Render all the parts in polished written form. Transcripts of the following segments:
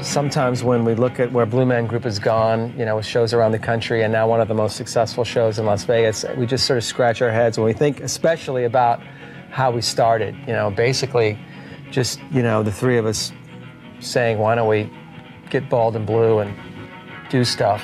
Sometimes when we look at where Blue Man Group has gone, with shows around the country and now one of the most successful shows in Las Vegas, we just sort of scratch our heads when we think especially about how we started. Basically just, the three of us saying, why don't we get bald and blue and do stuff.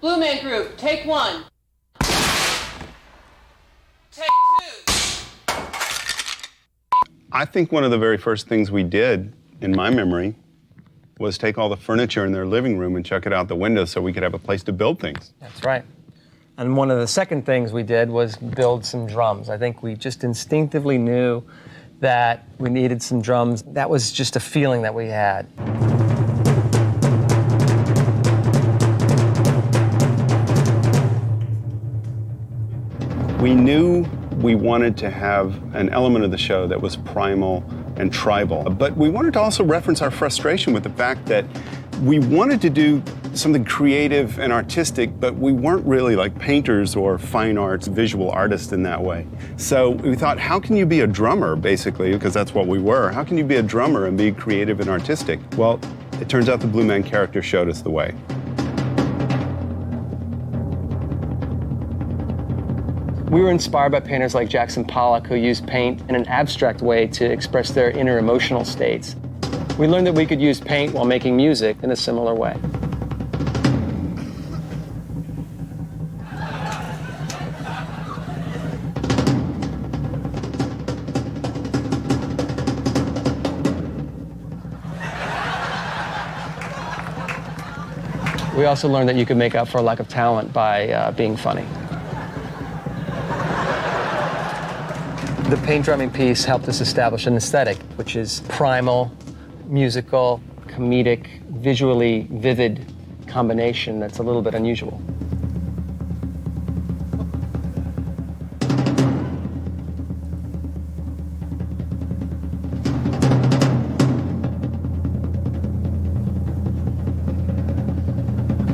Blue Man Group, take one. Take two. I think one of the very first things we did, in my memory, was take all the furniture in their living room and chuck it out the window so we could have a place to build things. That's right. And one of the second things we did was build some drums. I think we just instinctively knew that we needed some drums. That was just a feeling that we had. We knew we wanted to have an element of the show that was primal and tribal, but we wanted to also reference our frustration with the fact that we wanted to do something creative and artistic, but we weren't really like painters or fine arts visual artists in that way. So we thought, how can you be a drummer, basically, because that's what we were. How can you be a drummer and be creative and artistic? Well, it turns out the Blue Man character showed us the way. We were inspired by painters like Jackson Pollock, who used paint in an abstract way to express their inner emotional states. We learned that we could use paint while making music in a similar way. We also learned that you could make up for a lack of talent by being funny. The paint drumming piece helped us establish an aesthetic, which is primal, musical, comedic, visually vivid combination that's a little bit unusual.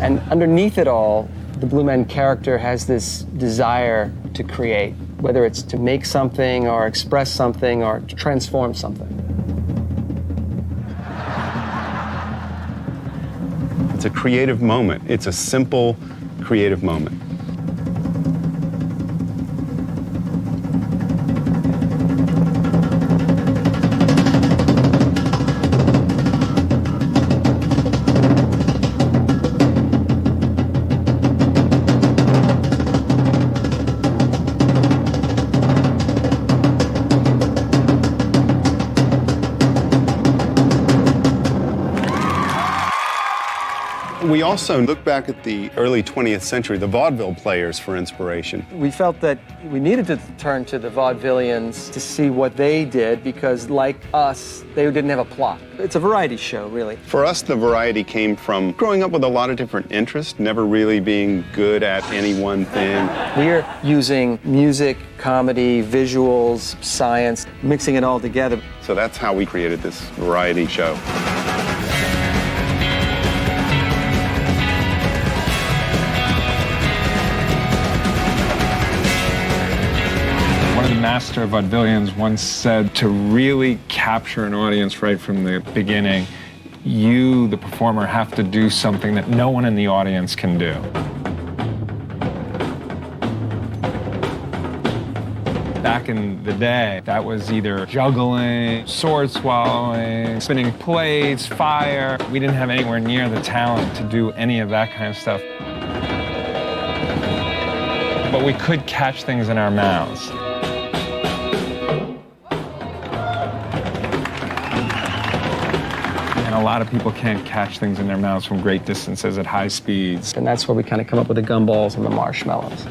And underneath it all, the Blue Man character has this desire to create, whether it's to make something or express something or to transform something. It's a creative moment. It's a simple, creative moment. We also look back at the early 20th century, the vaudeville players, for inspiration. We felt that we needed to turn to the vaudevillians to see what they did because, like us, they didn't have a plot. It's a variety show, really. For us, the variety came from growing up with a lot of different interests, never really being good at any one thing. We're using music, comedy, visuals, science, mixing it all together. So that's how we created this variety show. The master of vaudevillians once said, to really capture an audience right from the beginning, you, the performer, have to do something that no one in the audience can do. Back in the day, that was either juggling, sword swallowing, spinning plates, fire. We didn't have anywhere near the talent to do any of that kind of stuff. But we could catch things in our mouths. a lot of people can't catch things in their mouths from great distances at high speeds. And that's where we kind of come up with the gumballs and the marshmallows.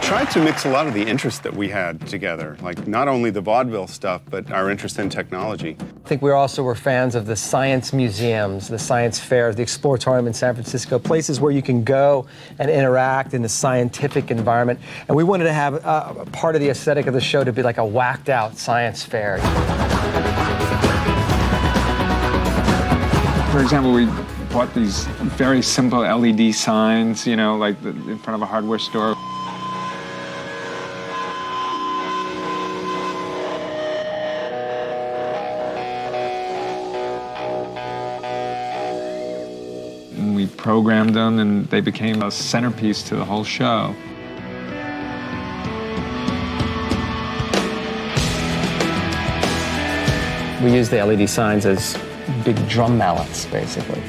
Tried to mix a lot of the interests that we had together, like not only the vaudeville stuff, but our interest in technology. I think we also were fans of the science museums, the science fairs, the Exploratorium in San Francisco, places where you can go and interact in the scientific environment. And we wanted to have a part of the aesthetic of the show to be like a whacked out science fair. For example, we bought these very simple LED signs, you know, like in front of a hardware store. We programmed them and they became a centerpiece to the whole show. We use the LED signs as big drum mallets, basically.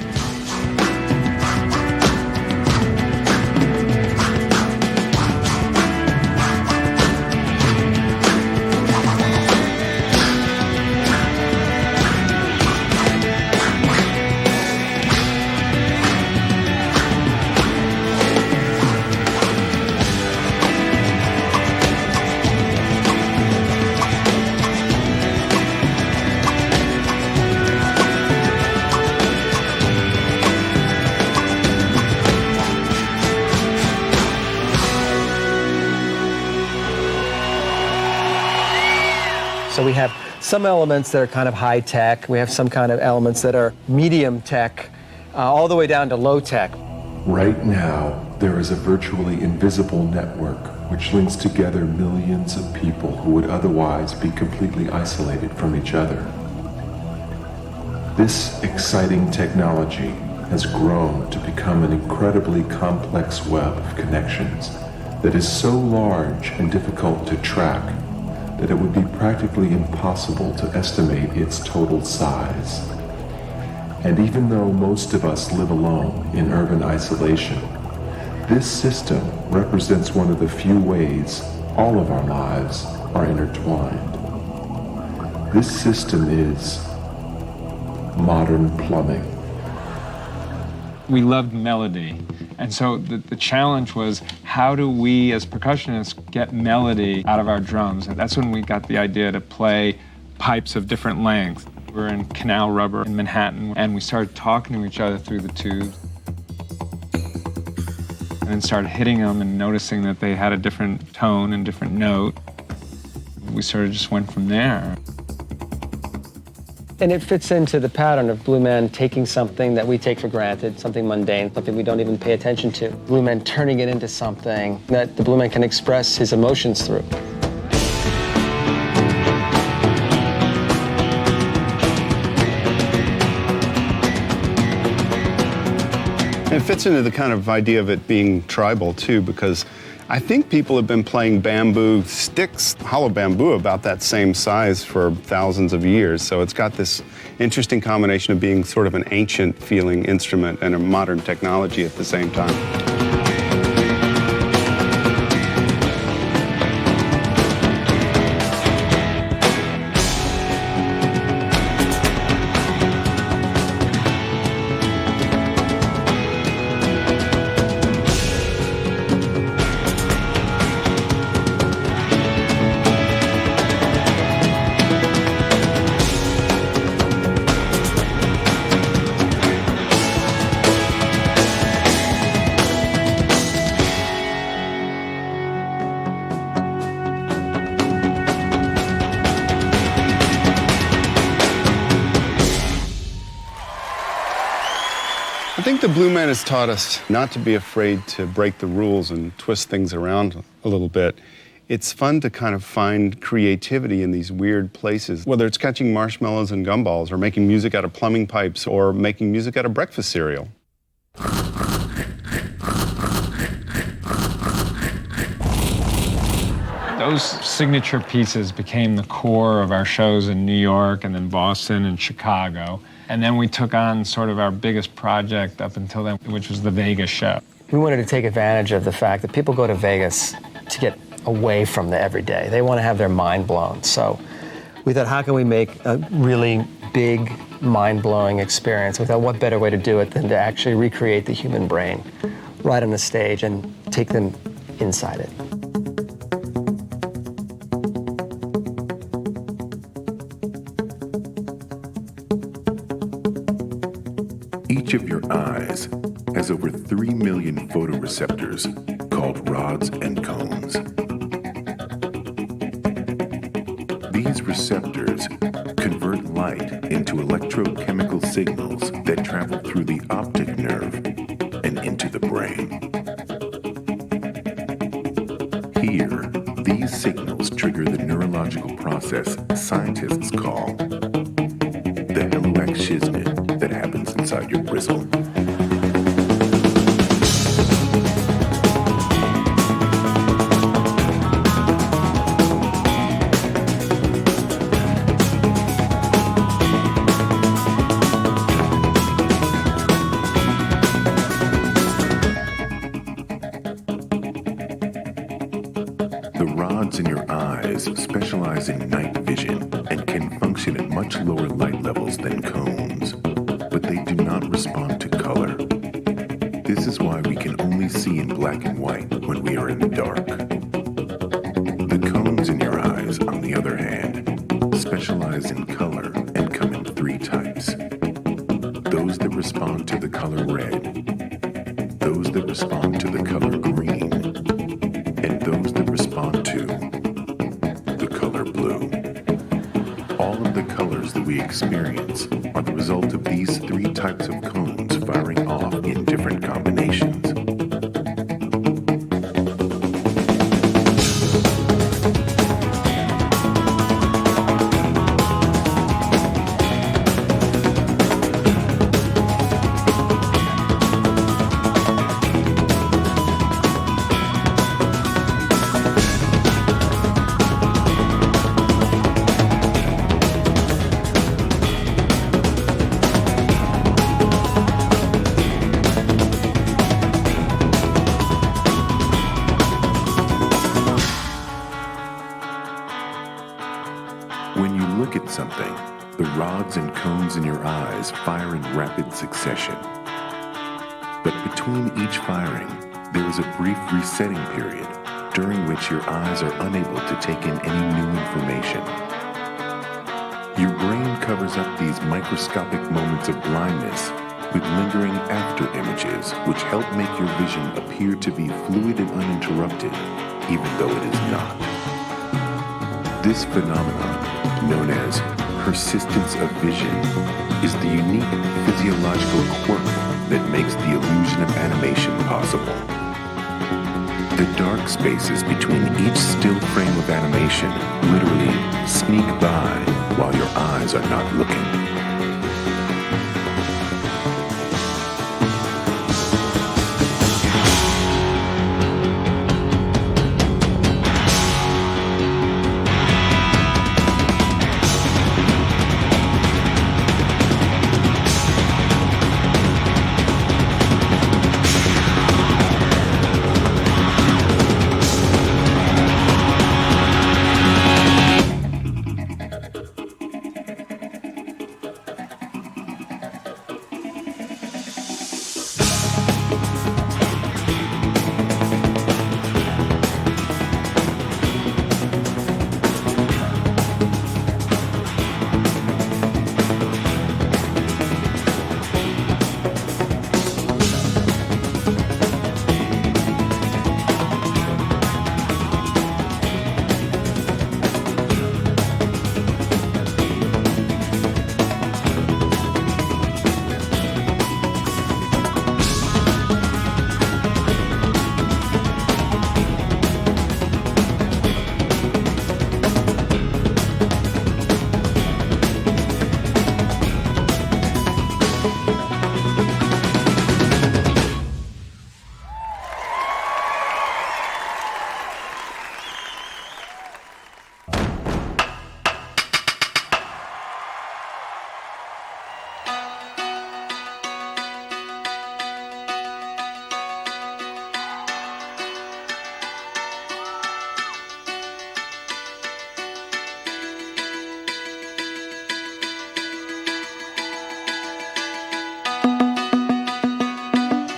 So we have some elements that are kind of high tech. We have some kind of elements that are medium tech, all the way down to low tech. Right now, there is a virtually invisible network which links together millions of people who would otherwise be completely isolated from each other. This exciting technology has grown to become an incredibly complex web of connections that is so large and difficult to track that it would be practically impossible to estimate its total size. And even though most of us live alone in urban isolation, this system represents one of the few ways all of our lives are intertwined. This system is modern plumbing. We loved melody. And so the challenge was, how do we as percussionists get melody out of our drums? And that's when we got the idea to play pipes of different lengths. We're in Canal Rubber in Manhattan, and we started talking to each other through the tubes. And then started hitting them and noticing that they had a different tone and different note. We sort of just went from there. And it fits into the pattern of Blue Man taking something that we take for granted, something mundane, something we don't even pay attention to. Blue Man turning it into something that the Blue Man can express his emotions through. And it fits into the kind of idea of it being tribal too, because I think people have been playing bamboo sticks, hollow bamboo, about that same size for thousands of years. So it's got this interesting combination of being sort of an ancient feeling instrument and a modern technology at the same time. I think the Blue Man has taught us not to be afraid to break the rules and twist things around a little bit. It's fun to kind of find creativity in these weird places, whether it's catching marshmallows and gumballs or making music out of plumbing pipes or making music out of breakfast cereal. Those signature pieces became the core of our shows in New York and then Boston and Chicago. And then we took on sort of our biggest project up until then, which was the Vegas show. We wanted to take advantage of the fact that people go to Vegas to get away from the everyday. They want to have their mind blown. So we thought, how can we make a really big, mind-blowing experience? We thought, what better way to do it than to actually recreate the human brain right on the stage and take them inside it. Each of your eyes has over 3 million photoreceptors called rods and cones. These receptors convert light into electrochemical signals that travel through the optic nerve and into the brain. Here, these signals trigger the neurological process scientists call the Hello-X shiznit that happens inside your bristle. The rods in your eyes specialize in night vision and can function at much lower light levels than cones, but they do not respond to color. This is why we can only see in black and white when we are in the dark. The cones in your eyes, on the other hand, specialize in color and come in 3 types. Those that respond to the color red, those that respond to the color green, and those that respond to the color blue. All of the colors that we experience are the result of these 3 types of cones firing off in different combinations. When you look at something, the rods and cones in your eyes fire in rapid succession. But between each firing, there is a brief resetting period during which your eyes are unable to take in any new information. Your brain covers up these microscopic moments of blindness with lingering after images which help make your vision appear to be fluid and uninterrupted, even though it is not. This phenomenon, known as persistence of vision, is the unique physiological quirk that makes the illusion of animation possible. The dark spaces between each still frame of animation literally sneak by while your eyes are not looking.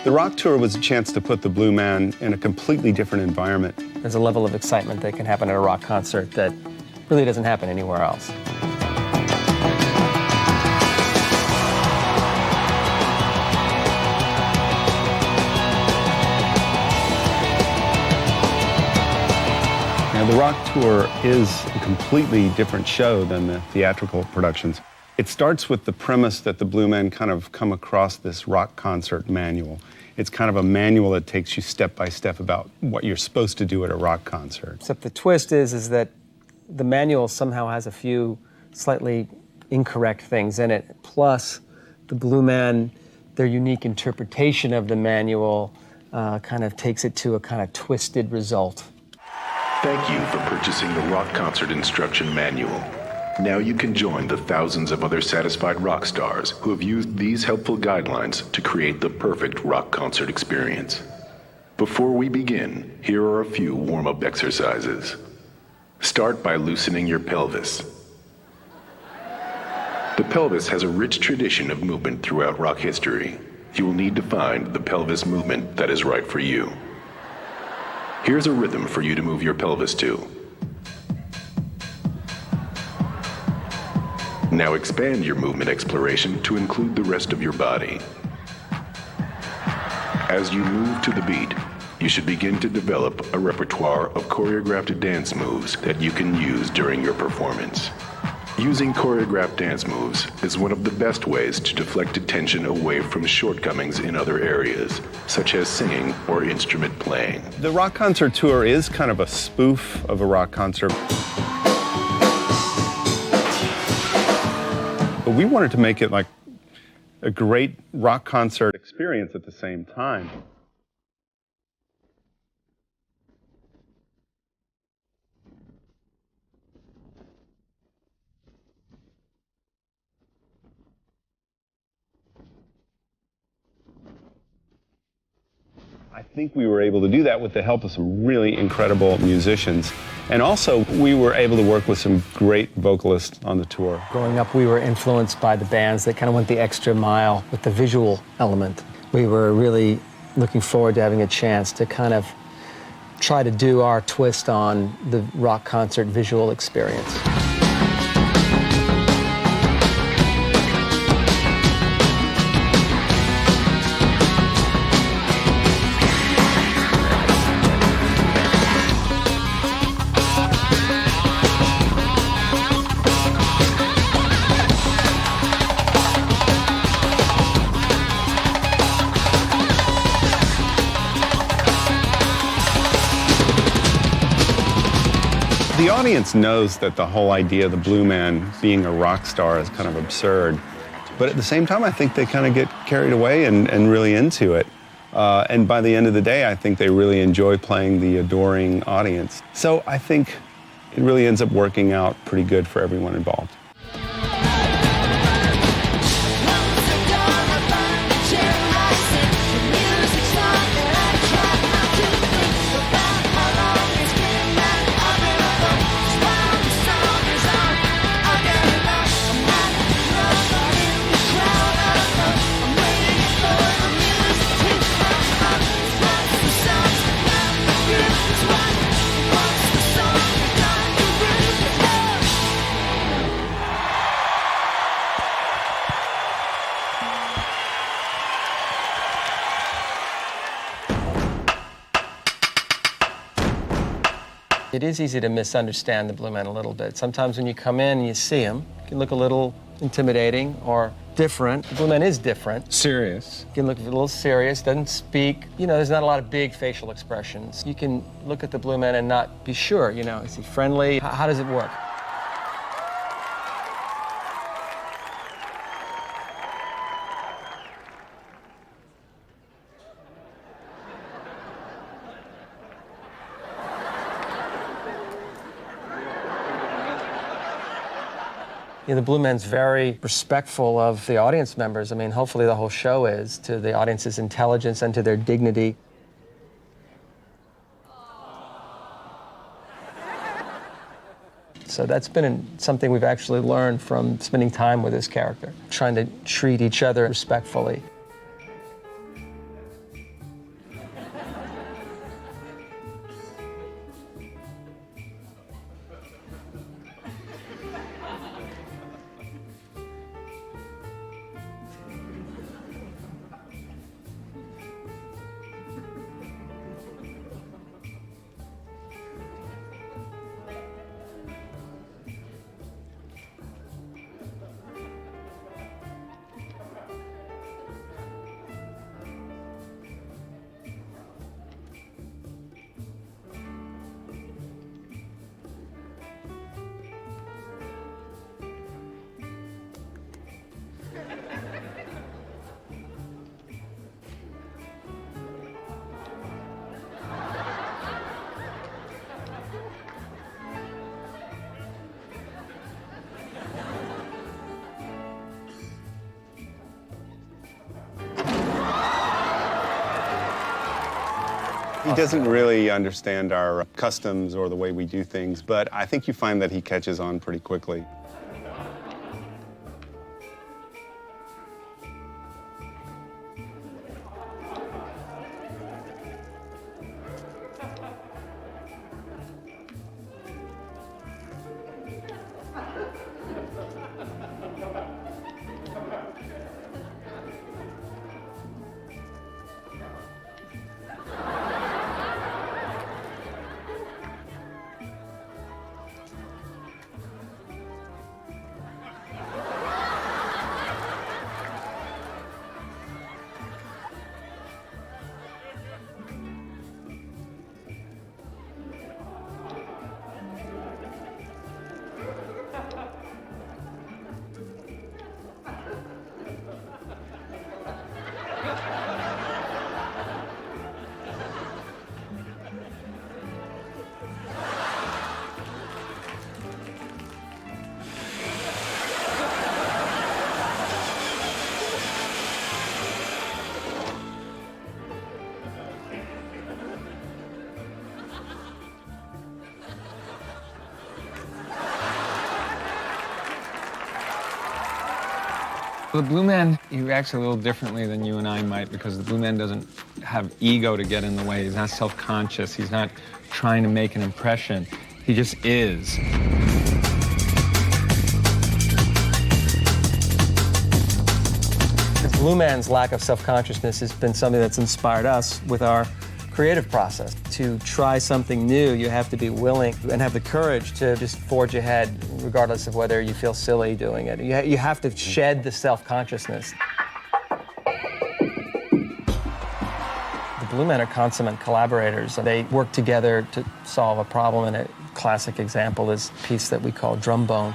The rock tour was a chance to put the Blue Man in a completely different environment. There's a level of excitement that can happen at a rock concert that really doesn't happen anywhere else. Now, the rock tour is a completely different show than the theatrical productions. It starts with the premise that the Blue Men kind of come across this rock concert manual. It's kind of a manual that takes you step by step about what you're supposed to do at a rock concert. Except the twist is that the manual somehow has a few slightly incorrect things in it. Plus, the Blue Man, their unique interpretation of the manual kind of takes it to a kind of twisted result. Thank you for purchasing the Rock Concert Instruction Manual. Now you can join the thousands of other satisfied rock stars who have used these helpful guidelines to create the perfect rock concert experience. Before we begin, here are a few warm-up exercises. Start by loosening your pelvis. The pelvis has a rich tradition of movement throughout rock history. You will need to find the pelvis movement that is right for you. Here's a rhythm for you to move your pelvis to. Now expand your movement exploration to include the rest of your body. As you move to the beat, you should begin to develop a repertoire of choreographed dance moves that you can use during your performance. Using choreographed dance moves is one of the best ways to deflect attention away from shortcomings in other areas, such as singing or instrument playing. The rock concert tour is kind of a spoof of a rock concert. But we wanted to make it like a great rock concert experience at the same time. I think we were able to do that with the help of some really incredible musicians. And also, we were able to work with some great vocalists on the tour. Growing up, we were influenced by the bands that kind of went the extra mile with the visual element. We were really looking forward to having a chance to kind of try to do our twist on the rock concert visual experience. The audience knows that the whole idea of the Blue Man being a rock star is kind of absurd. But at the same time, I think they kind of get carried away and really into it. And by the end of the day, I think they really enjoy playing the adoring audience. So I think it really ends up working out pretty good for everyone involved. It is easy to misunderstand the Blue Man a little bit. Sometimes when you come in and you see him, it can look a little intimidating or different. The Blue Man is different. Serious. He can look a little serious, doesn't speak. You know, there's not a lot of big facial expressions. You can look at the Blue Man and not be sure, you know, is he friendly? How does it work? You know, the Blue Man's very respectful of the audience members. I mean, hopefully the whole show is, to the audience's intelligence and to their dignity. So that's been something we've actually learned from spending time with this character, trying to treat each other respectfully. He doesn't really understand our customs or the way we do things, but I think you find that he catches on pretty quickly. The Blue Man, he reacts a little differently than you and I might because the Blue Man doesn't have ego to get in the way. He's not self-conscious. He's not trying to make an impression. He just is. The Blue Man's lack of self-consciousness has been something that's inspired us with our creative process. To try something new, you have to be willing and have the courage to just forge ahead, regardless of whether you feel silly doing it. You have to shed the self-consciousness. The Blue Men are consummate collaborators. They work together to solve a problem, and a classic example is a piece that we call Drum Bone.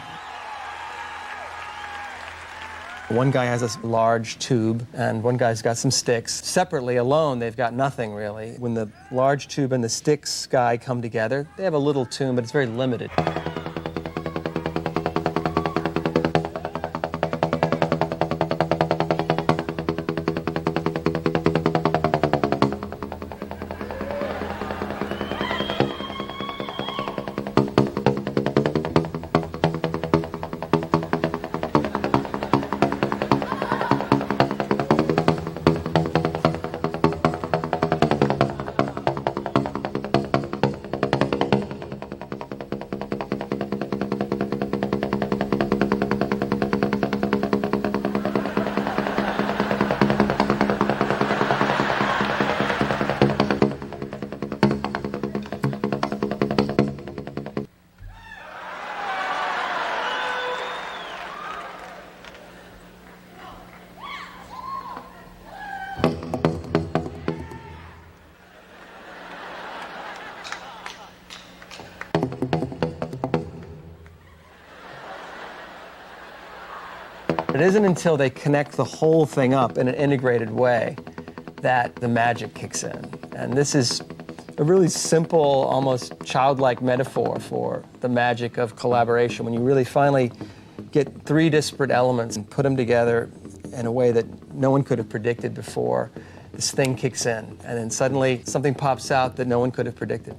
One guy has this large tube, and one guy's got some sticks. Separately, alone, they've got nothing, really. When the large tube and the sticks guy come together, they have a little tune, but it's very limited. It isn't until they connect the whole thing up in an integrated way that the magic kicks in. And this is a really simple, almost childlike metaphor for the magic of collaboration. When you really finally get three disparate elements and put them together in a way that no one could have predicted before, this thing kicks in. And then suddenly something pops out that no one could have predicted.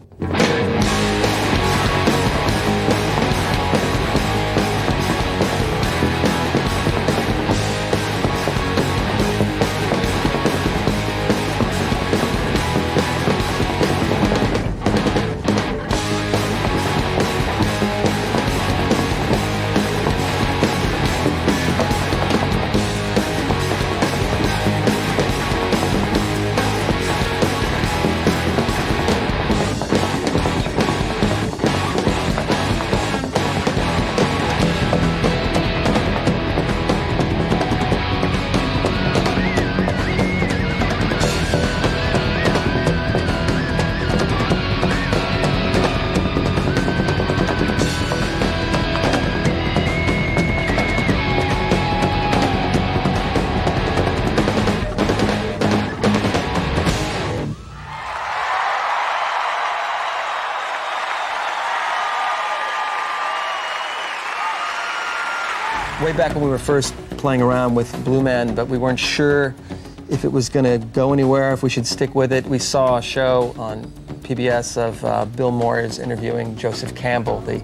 Way back when we were first playing around with Blue Man, but we weren't sure if it was going to go anywhere, if we should stick with it. We saw a show on PBS of Bill Moyers interviewing Joseph Campbell, the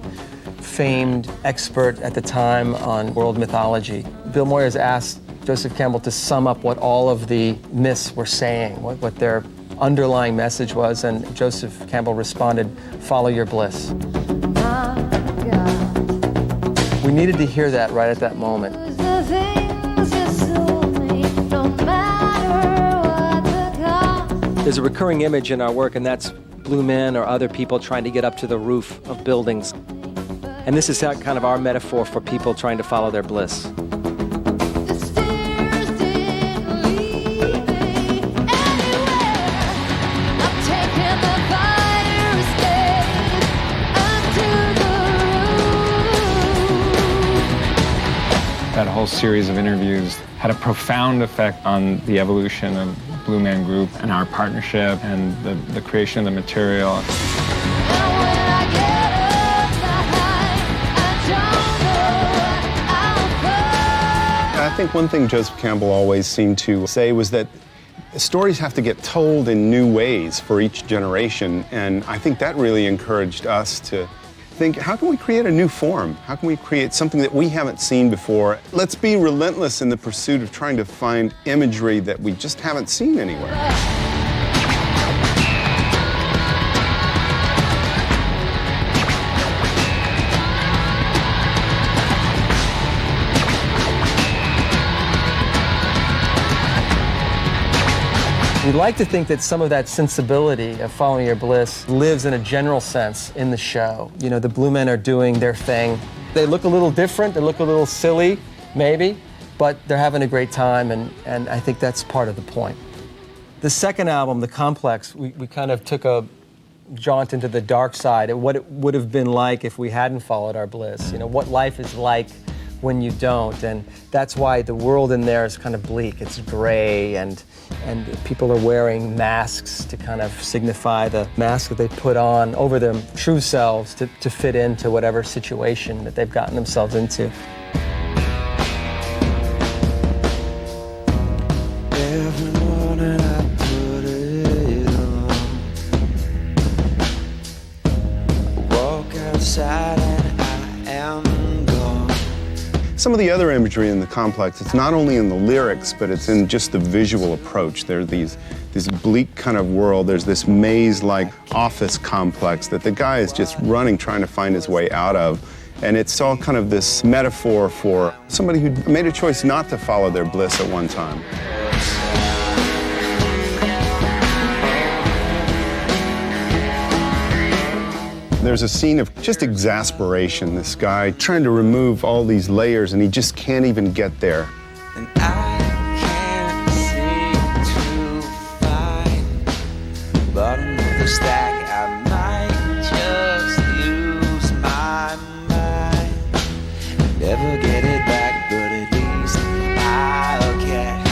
famed expert at the time on world mythology. Bill Moyers asked Joseph Campbell to sum up what all of the myths were saying, what their underlying message was, and Joseph Campbell responded, "Follow your bliss." We needed to hear that right at that moment. There's a recurring image in our work, and that's blue men or other people trying to get up to the roof of buildings. And this is kind of our metaphor for people trying to follow their bliss. That whole series of interviews had a profound effect on the evolution of Blue Man Group and our partnership and the creation of the material. I think one thing Joseph Campbell always seemed to say was that stories have to get told in new ways for each generation, and I think that really encouraged us to think, how can we create a new form? How can we create something that we haven't seen before? Let's be relentless in the pursuit of trying to find imagery that we just haven't seen anywhere. We'd like to think that some of that sensibility of following your bliss lives in a general sense in the show. You know, the Blue Men are doing their thing. They look a little different, they look a little silly, maybe, but they're having a great time, and I think that's part of the point. The second album, The Complex, we kind of took a jaunt into the dark side of what it would have been like if we hadn't followed our bliss. You know, what life is like when you don't, and that's why the world in there is kind of bleak. It's gray, and people are wearing masks to kind of signify the mask that they put on over their true selves to fit into whatever situation that they've gotten themselves into. Every morning I put it on. I walk outside and I am gone. Some of the other imagery in The Complex, it's not only in the lyrics, but it's in just the visual approach. There's this bleak kind of world. There's this maze-like office complex that the guy is just running, trying to find his way out of. And it's all kind of this metaphor for somebody who made a choice not to follow their bliss at one time. There's a scene of just exasperation, this guy trying to remove all these layers, and he just can't even get there. And I can't seem to find bottom of the stack. I might just lose my mind. Never get it back, but at least I'll catch.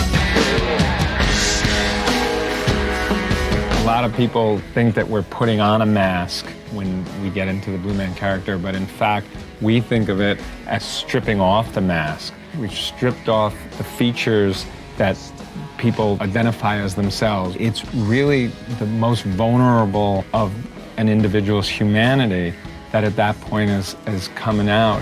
A lot of people think that we're putting on a mask when we get into the Blue Man character, but in fact, we think of it as stripping off the mask. We've stripped off the features that people identify as themselves. It's really the most vulnerable of an individual's humanity that at that point is coming out.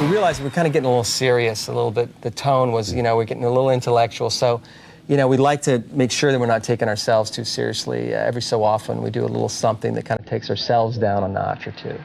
We realized we're kind of getting a little serious a little bit. The tone was, we're getting a little intellectual, so we'd like to make sure that we're not taking ourselves too seriously. Every so often, we do a little something that kind of takes ourselves down a notch or two.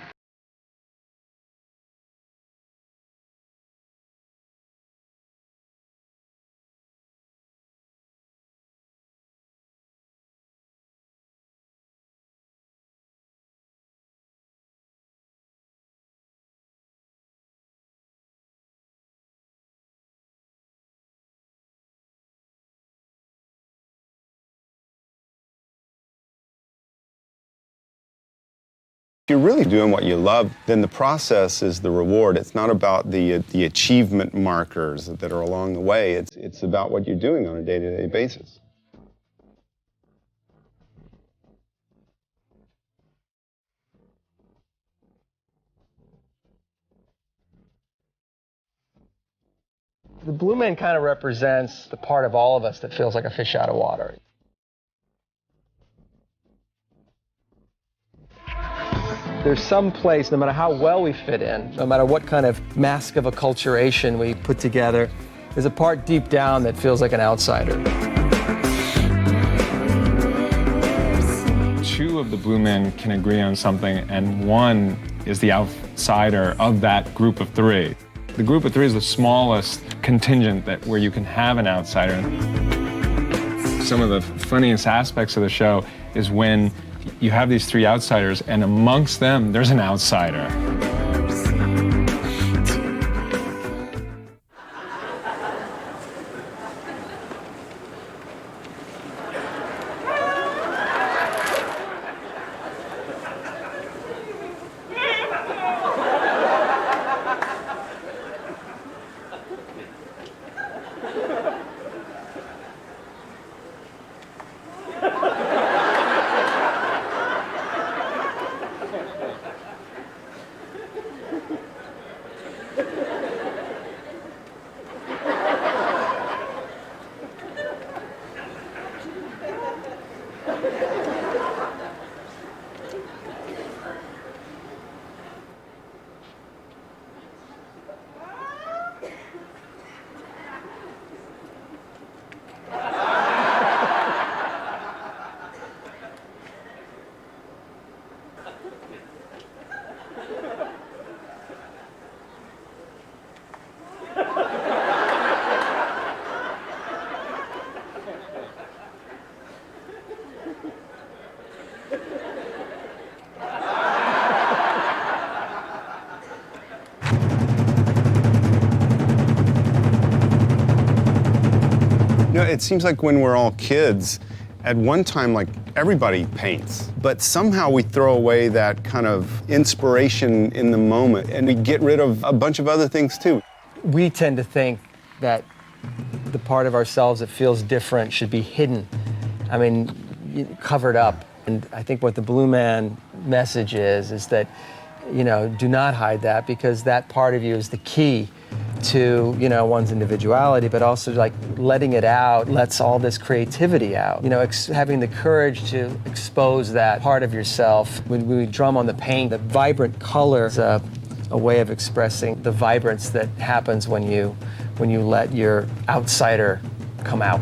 If you're really doing what you love, then the process is the reward. It's not about the achievement markers that are along the way. It's about what you're doing on a day-to-day basis. The Blue Man kind of represents the part of all of us that feels like a fish out of water. There's some place, no matter how well we fit in, no matter what kind of mask of acculturation we put together, there's a part deep down that feels like an outsider. Two of the Blue Men can agree on something, and one is the outsider of that group of three. The group of three is the smallest contingent where you can have an outsider. Some of the funniest aspects of the show is when you have these three outsiders, and amongst them, there's an outsider. It seems like when we're all kids, at one time, like, everybody paints, but somehow we throw away that kind of inspiration in the moment, and we get rid of a bunch of other things too. We tend to think that the part of ourselves that feels different should be hidden. I mean, covered up. And I think what the Blue Man message is that, you know, do not hide that, because that part of you is the key to, you know, one's individuality, but also like letting it out lets all this creativity out. You know, having the courage to expose that part of yourself. When we drum on the paint, the vibrant color is a way of expressing the vibrance that happens when you let your outsider come out.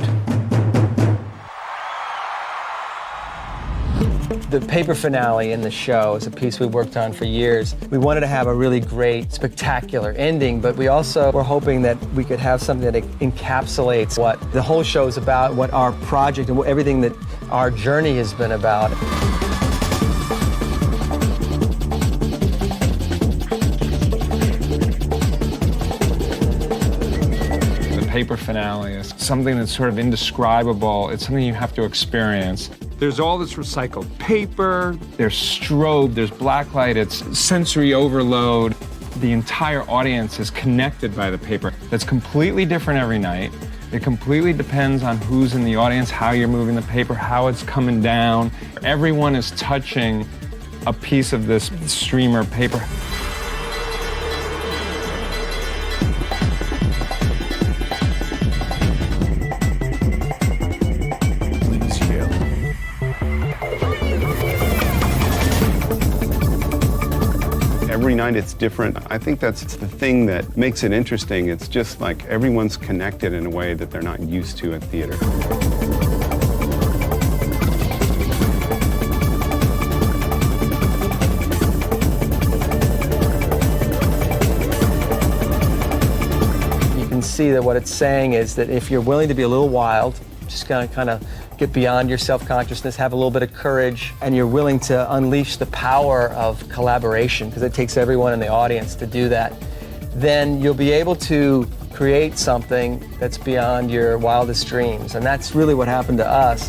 The paper finale in the show is a piece we worked on for years. We wanted to have a really great, spectacular ending, but we also were hoping that we could have something that encapsulates what the whole show is about, what our project and everything that our journey has been about. The paper finale is something that's sort of indescribable. It's something you have to experience. There's all this recycled paper, there's strobe, there's blacklight, it's sensory overload. The entire audience is connected by the paper. That's completely different every night. It completely depends on who's in the audience, how you're moving the paper, how it's coming down. Everyone is touching a piece of this streamer paper. Every night it's different. I think that's the thing that makes it interesting. It's just like everyone's connected in a way that they're not used to at theater. You can see that what it's saying is that if you're willing to be a little wild, just gonna kind of get beyond your self-consciousness, have a little bit of courage, and you're willing to unleash the power of collaboration, because it takes everyone in the audience to do that, then you'll be able to create something that's beyond your wildest dreams. And that's really what happened to us.